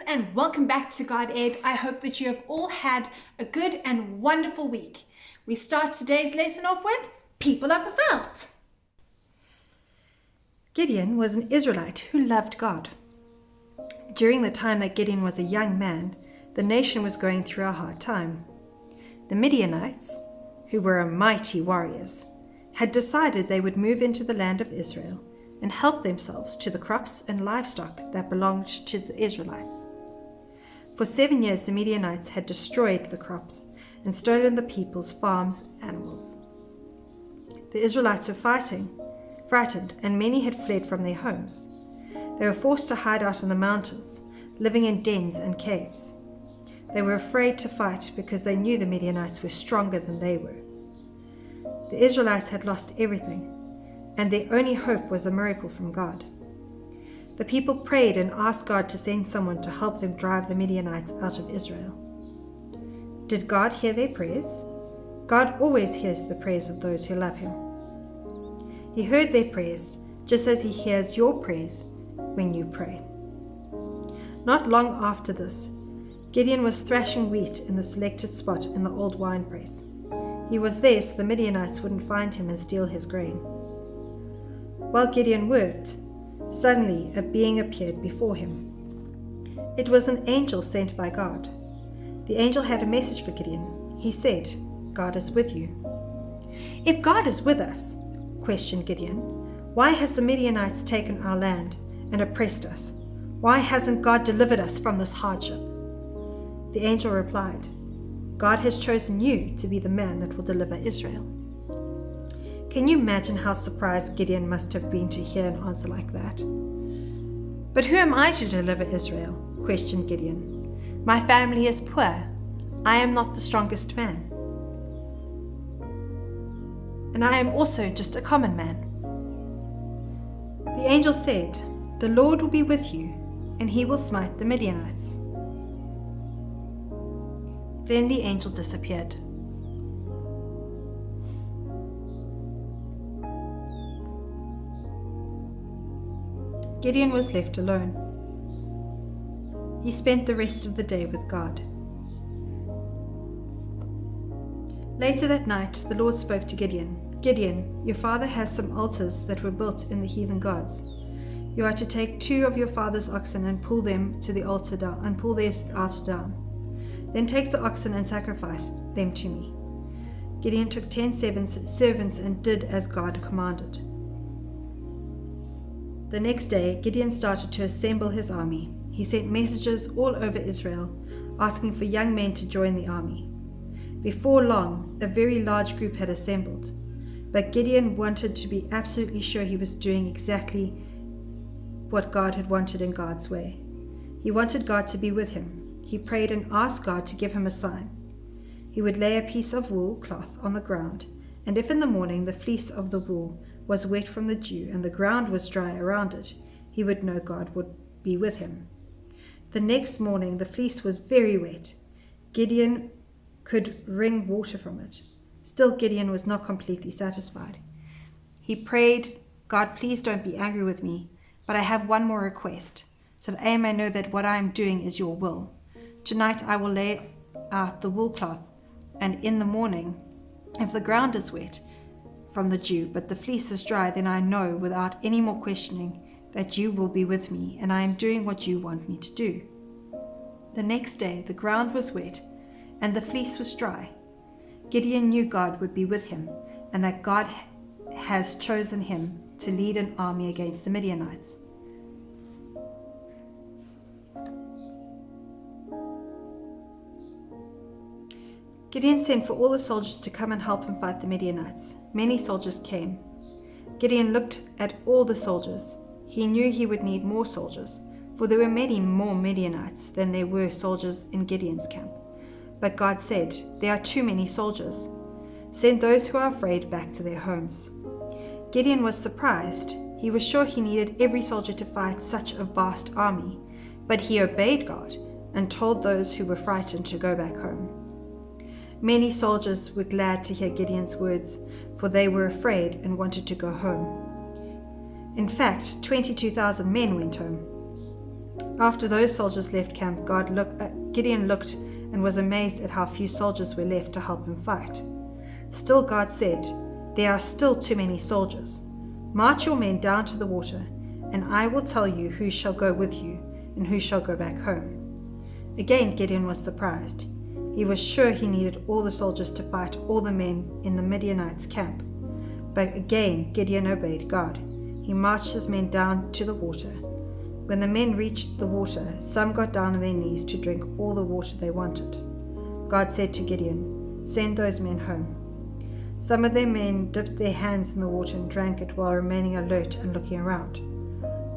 and welcome back to GodEd. I hope that you have all had a good and wonderful week. We start today's lesson off with People of the Veldt. Gideon was an Israelite who loved God. During the time that Gideon was a young man, the nation was going through a hard time. The Midianites, who were mighty warriors, had decided they would move into the land of Israel and help themselves to the crops and livestock that belonged to the Israelites. For 7 years, the Midianites had destroyed the crops and stolen the people's farms and animals. The Israelites were frightened, and many had fled from their homes. They were forced to hide out in the mountains, living in dens and caves. They were afraid to fight because they knew the Midianites were stronger than they were. The Israelites had lost everything, and their only hope was a miracle from God. The people prayed and asked God to send someone to help them drive the Midianites out of Israel. Did God hear their prayers? God always hears the prayers of those who love Him. He heard their prayers, just as He hears your prayers when you pray. Not long after this, Gideon was thrashing wheat in the selected spot in the old winepress. He was there so the Midianites wouldn't find him and steal his grain. While Gideon worked, suddenly a being appeared before him. It was an angel sent by God. The angel had a message for Gideon. He said, "God is with you." If God is with us, questioned Gideon, why has the Midianites taken our land and oppressed us? Why hasn't God delivered us from this hardship? The angel replied, God has chosen you to be the man that will deliver Israel. Can you imagine how surprised Gideon must have been to hear an answer like that? But who am I to deliver Israel? Questioned Gideon. My family is poor. I am not the strongest man. And I am also just a common man. The angel said, "The Lord will be with you, and He will smite the Midianites." Then the angel disappeared. Gideon was left alone. He spent the rest of the day with God. Later that night, the Lord spoke to Gideon. "Gideon, your father has some altars that were built in the heathen gods. You are to take 2 of your father's oxen and pull them to the altar down, and pull their altar down. Then take the oxen and sacrifice them to me." Gideon took 10 servants and did as God commanded. The next day, Gideon started to assemble his army. He sent messages all over Israel, asking for young men to join the army. Before long, a very large group had assembled, but Gideon wanted to be absolutely sure he was doing exactly what God had wanted in God's way. He wanted God to be with him. He prayed and asked God to give him a sign. He would lay a piece of wool cloth on the ground, and if in the morning the fleece of the wool was wet from the dew and the ground was dry around it, he would know God would be with him. The next morning the fleece was very wet. Gideon could wring water from it. Still, Gideon was not completely satisfied. He prayed, "God, please don't be angry with me, but I have one more request, so that I may know that what I am doing is your will. Tonight I will lay out the wool cloth, and in the morning, if the ground is wet from the dew, but the fleece is dry, then I know without any more questioning that you will be with me, and I am doing what you want me to do." The next day the ground was wet, and the fleece was dry. Gideon knew God would be with him, and that God has chosen him to lead an army against the Midianites. Gideon sent for all the soldiers to come and help him fight the Midianites. Many soldiers came. Gideon looked at all the soldiers. He knew he would need more soldiers, for there were many more Midianites than there were soldiers in Gideon's camp. But God said, "There are too many soldiers. Send those who are afraid back to their homes." Gideon was surprised. He was sure he needed every soldier to fight such a vast army, but he obeyed God and told those who were frightened to go back home. Many soldiers were glad to hear Gideon's words, for they were afraid and wanted to go home. In fact, 22,000 men went home. After those soldiers left camp, Gideon looked and was amazed at how few soldiers were left to help him fight. Still God said, "There are still too many soldiers. March your men down to the water, and I will tell you who shall go with you and who shall go back home." Again Gideon was surprised. He was sure he needed all the soldiers to fight all the men in the Midianites' camp. But again Gideon obeyed God. He marched his men down to the water. When the men reached the water, some got down on their knees to drink all the water they wanted. God said to Gideon, "Send those men home." Some of their men dipped their hands in the water and drank it while remaining alert and looking around.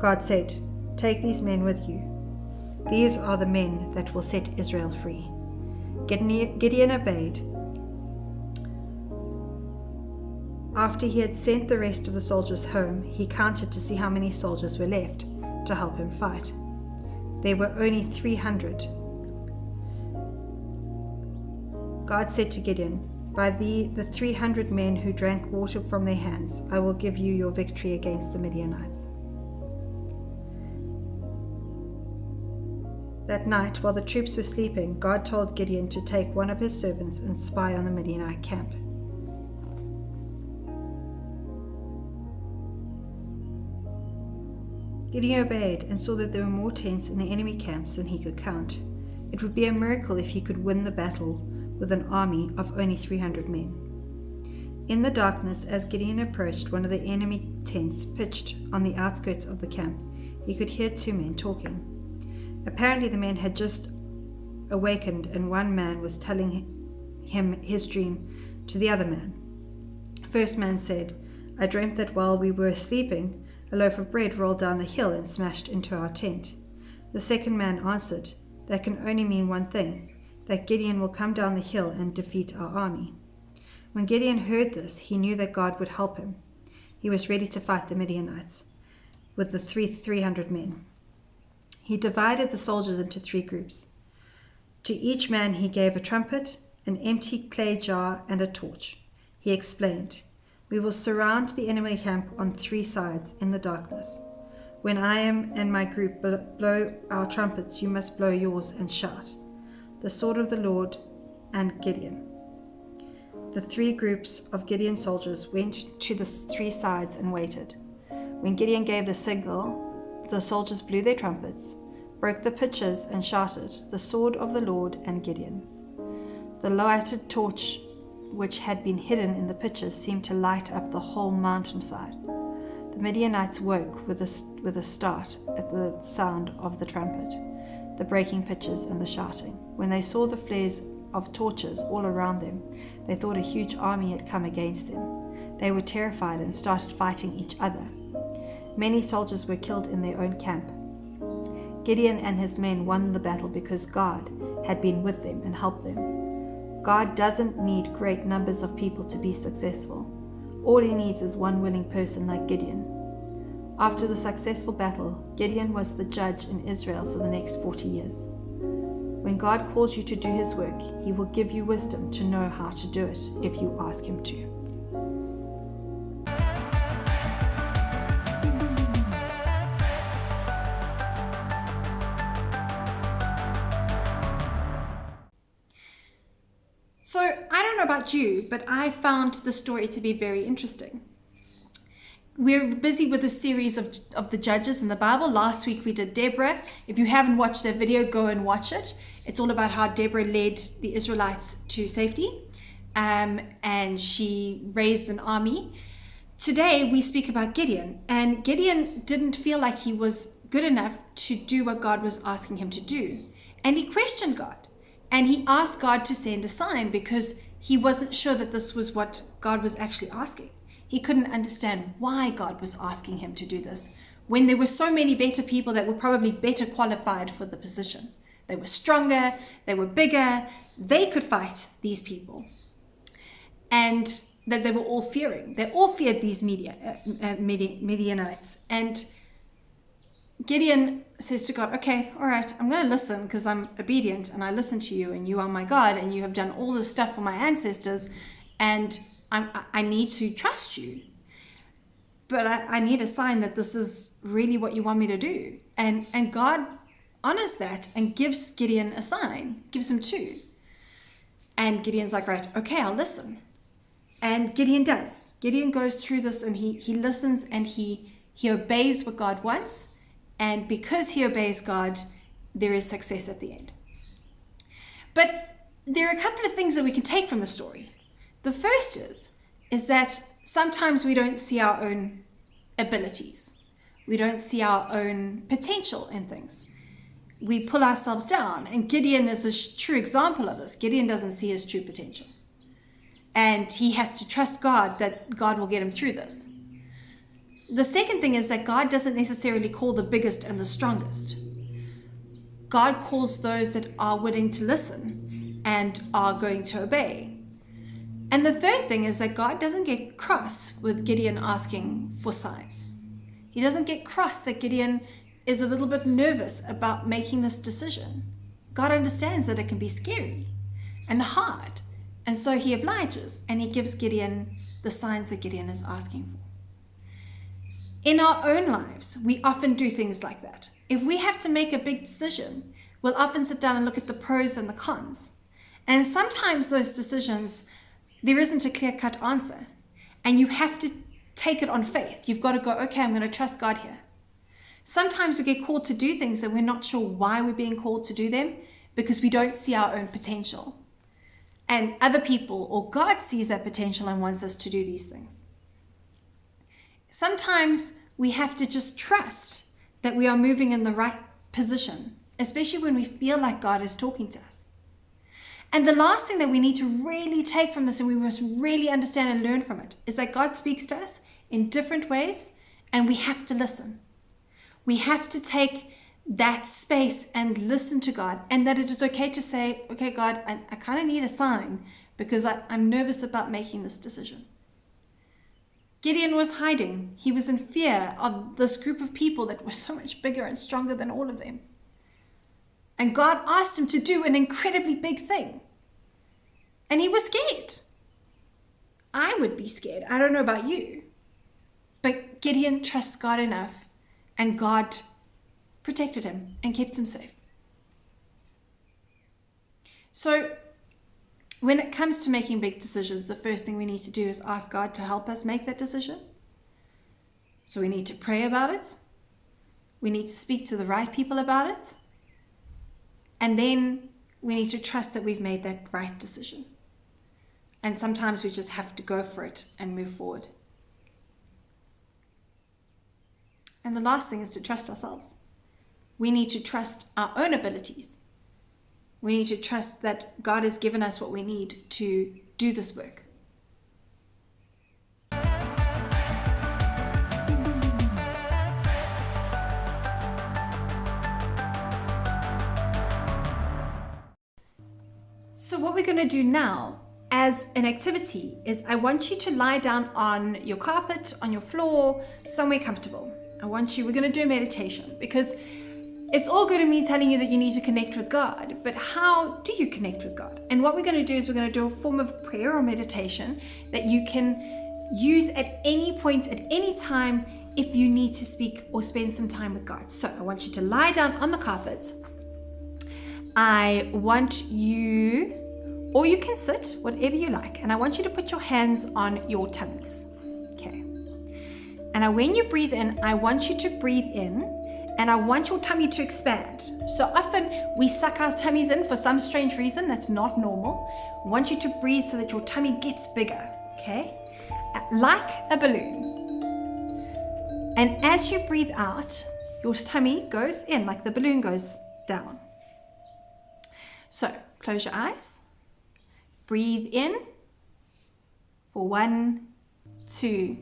God said, "Take these men with you. These are the men that will set Israel free." Gideon obeyed. After he had sent the rest of the soldiers home, he counted to see how many soldiers were left to help him fight. There were only 300. God said to Gideon, "By the 300 men who drank water from their hands, I will give you your victory against the Midianites." That night, while the troops were sleeping, God told Gideon to take one of his servants and spy on the Midianite camp. Gideon obeyed and saw that there were more tents in the enemy camps than he could count. It would be a miracle if he could win the battle with an army of only 300 men. In the darkness, as Gideon approached one of the enemy tents pitched on the outskirts of the camp, he could hear two men talking. Apparently the men had just awakened and one man was telling him his dream to the other man. First man said, "I dreamt that while we were sleeping, a loaf of bread rolled down the hill and smashed into our tent." The second man answered, "That can only mean one thing, that Gideon will come down the hill and defeat our army." When Gideon heard this, he knew that God would help him. He was ready to fight the Midianites with the 300 men. He divided the soldiers into 3 groups. To each man he gave a trumpet, an empty clay jar, and a torch. He explained, "We will surround the enemy camp on 3 sides in the darkness. When I and my group blow our trumpets, you must blow yours and shout, 'The sword of the Lord and Gideon.'" The 3 groups of Gideon's soldiers went to the 3 sides and waited. When Gideon gave the signal, the soldiers blew their trumpets, broke the pitchers, and shouted, "The sword of the Lord and Gideon." The lighted torch which had been hidden in the pitchers seemed to light up the whole mountainside. The Midianites woke with a start at the sound of the trumpet, the breaking pitchers, and the shouting. When they saw the flares of torches all around them, they thought a huge army had come against them. They were terrified and started fighting each other. Many soldiers were killed in their own camp. Gideon and his men won the battle because God had been with them and helped them. God doesn't need great numbers of people to be successful. All he needs is one willing person like Gideon. After the successful battle, Gideon was the judge in Israel for the next 40 years. When God calls you to do his work, he will give you wisdom to know how to do it if you ask him to. So, I don't know about you, but I found the story to be very interesting. We're busy with a series of the judges in the Bible. Last week we did Deborah. If you haven't watched that video, go and watch it. It's all about how Deborah led the Israelites to safety, and she raised an army. Today we speak about Gideon, and Gideon didn't feel like he was good enough to do what God was asking him to do. And he questioned God. And he asked God to send a sign because he wasn't sure that this was what God was actually asking. He couldn't understand why God was asking him to do this when there were so many better people that were probably better qualified for the position. They were stronger, they were bigger, they could fight these people. And that they were all fearing. They all feared these Midianites. And Gideon says to God, "Okay, all right, I'm going to listen because I'm obedient and I listen to you and you are my God and you have done all this stuff for my ancestors and I need to trust you. But I need a sign that this is really what you want me to do." And God honors that and gives Gideon a sign, gives him two. And Gideon's like, right, okay, I'll listen. And Gideon does. Gideon goes through this and he listens and he obeys what God wants. And because he obeys God, there is success at the end. But there are a couple of things that we can take from the story. The first is that sometimes we don't see our own abilities. We don't see our own potential in things. We pull ourselves down, and Gideon is a true example of this. Gideon doesn't see his true potential. And he has to trust God that God will get him through this. The second thing is that God doesn't necessarily call the biggest and the strongest. God calls those that are willing to listen and are going to obey. And the third thing is that God doesn't get cross with Gideon asking for signs. He doesn't get cross that Gideon is a little bit nervous about making this decision. God understands that it can be scary and hard. And so he obliges and he gives Gideon the signs that Gideon is asking for. In our own lives, we often do things like that. If we have to make a big decision, we'll often sit down and look at the pros and the cons. And sometimes those decisions, there isn't a clear-cut answer. And you have to take it on faith. You've got to go, okay, I'm going to trust God here. Sometimes we get called to do things and we're not sure why we're being called to do them because we don't see our own potential. And other people or God sees that potential and wants us to do these things. Sometimes we have to just trust that we are moving in the right position, especially when we feel like God is talking to us. And the last thing that we need to really take from this, and we must really understand and learn from it, is that God speaks to us in different ways, and we have to listen. We have to take that space and listen to God, and that it is okay to say, okay, God, I kind of need a sign because I'm nervous about making this decision. Gideon was hiding. He was in fear of this group of people that were so much bigger and stronger than all of them. And God asked him to do an incredibly big thing. And he was scared. I would be scared. I don't know about you. But Gideon trusts God enough, and God protected him and kept him safe. So when it comes to making big decisions, the first thing we need to do is ask God to help us make that decision. So we need to pray about it. We need to speak to the right people about it. And then we need to trust that we've made that right decision. And sometimes we just have to go for it and move forward. And the last thing is to trust ourselves. We need to trust our own abilities. We need to trust that God has given us what we need to do this work. So what we're going to do now as an activity is I want you to lie down on your carpet, on your floor, somewhere comfortable. we're going to do a meditation, because it's all good in me telling you that you need to connect with God, but how do you connect with God? And what we're going to do is we're going to do a form of prayer or meditation that you can use at any point, at any time, if you need to speak or spend some time with God. So I want you to lie down on the carpet. I want you, or you can sit, whatever you like, and I want you to put your hands on your tummies. Okay. And when you breathe in, I want you to breathe in, and I want your tummy to expand. So often we suck our tummies in for some strange reason that's not normal. I want you to breathe so that your tummy gets bigger, okay? Like a balloon. And as you breathe out, your tummy goes in, like the balloon goes down. So close your eyes. Breathe in for 1, 2,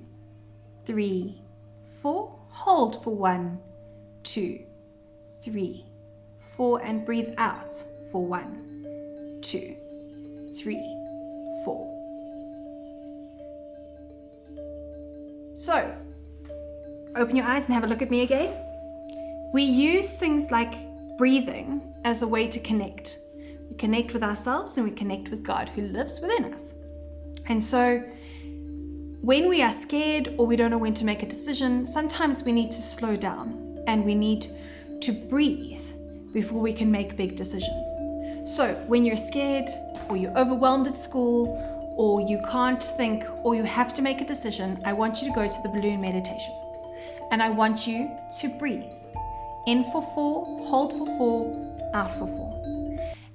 3, 4. Hold for 1, 2, 3, 4, and breathe out for 1, 2, 3, 4. So, open your eyes and have a look at me again. We use things like breathing as a way to connect. We connect with ourselves and we connect with God who lives within us. And so, when we are scared or we don't know when to make a decision, sometimes we need to slow down and we need to breathe before we can make big decisions. So when you're scared, or you're overwhelmed at school, or you can't think, or you have to make a decision, I want you to go to the balloon meditation. And I want you to breathe. In for 4, hold for 4, out for 4.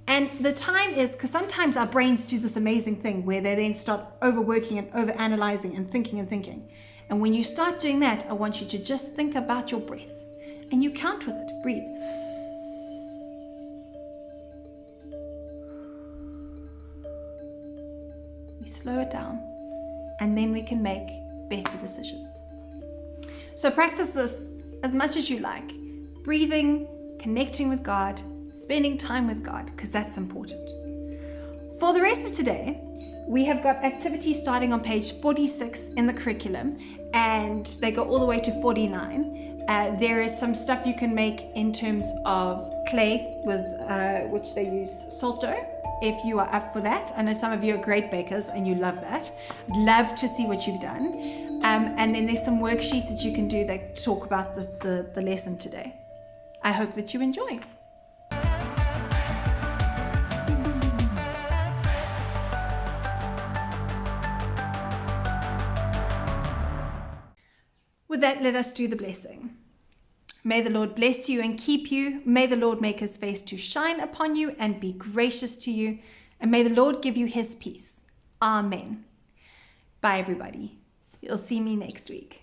And the time is, because sometimes our brains do this amazing thing where they then start overworking and overanalyzing and thinking. And when you start doing that, I want you to just think about your breath. And you count with it. Breathe. We slow it down, and then we can make better decisions. So practice this as much as you like. Breathing, connecting with God, spending time with God, because that's important. For the rest of today, we have got activities starting on page 46 in the curriculum, and they go all the way to 49. There is some stuff you can make in terms of clay, with which they use salt dough, if you are up for that. I know some of you are great bakers and you love that. I'd love to see what you've done. And then there's some worksheets that you can do that talk about the lesson today. I hope that you enjoy. With that, let us do the blessing. May the Lord bless you and keep you. May the Lord make his face to shine upon you and be gracious to you. And may the Lord give you his peace. Amen. Bye, everybody. You'll see me next week.